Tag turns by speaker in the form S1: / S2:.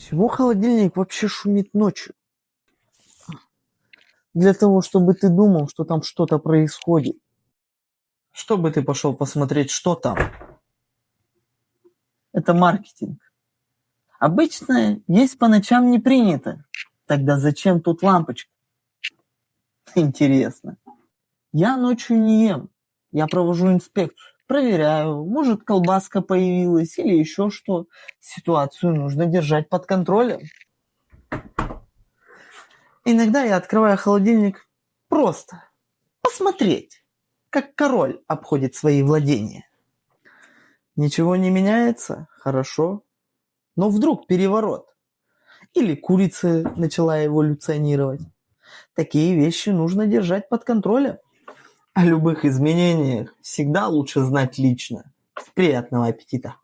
S1: Чего холодильник вообще шумит ночью? Для того, чтобы ты думал, что там что-то происходит. Чтобы ты пошел посмотреть, что там. Это маркетинг. Обычно есть по ночам не принято. Тогда зачем тут лампочка? Интересно. Я ночью не ем. Я провожу инспекцию. Проверяю, может, колбаска появилась или еще что. Ситуацию нужно держать под контролем. Иногда я открываю холодильник просто посмотреть, как король обходит свои владения. Ничего не меняется? Хорошо. Но вдруг переворот. Или курица начала эволюционировать. Такие вещи нужно держать под контролем. О любых изменениях всегда лучше знать лично. Приятного аппетита.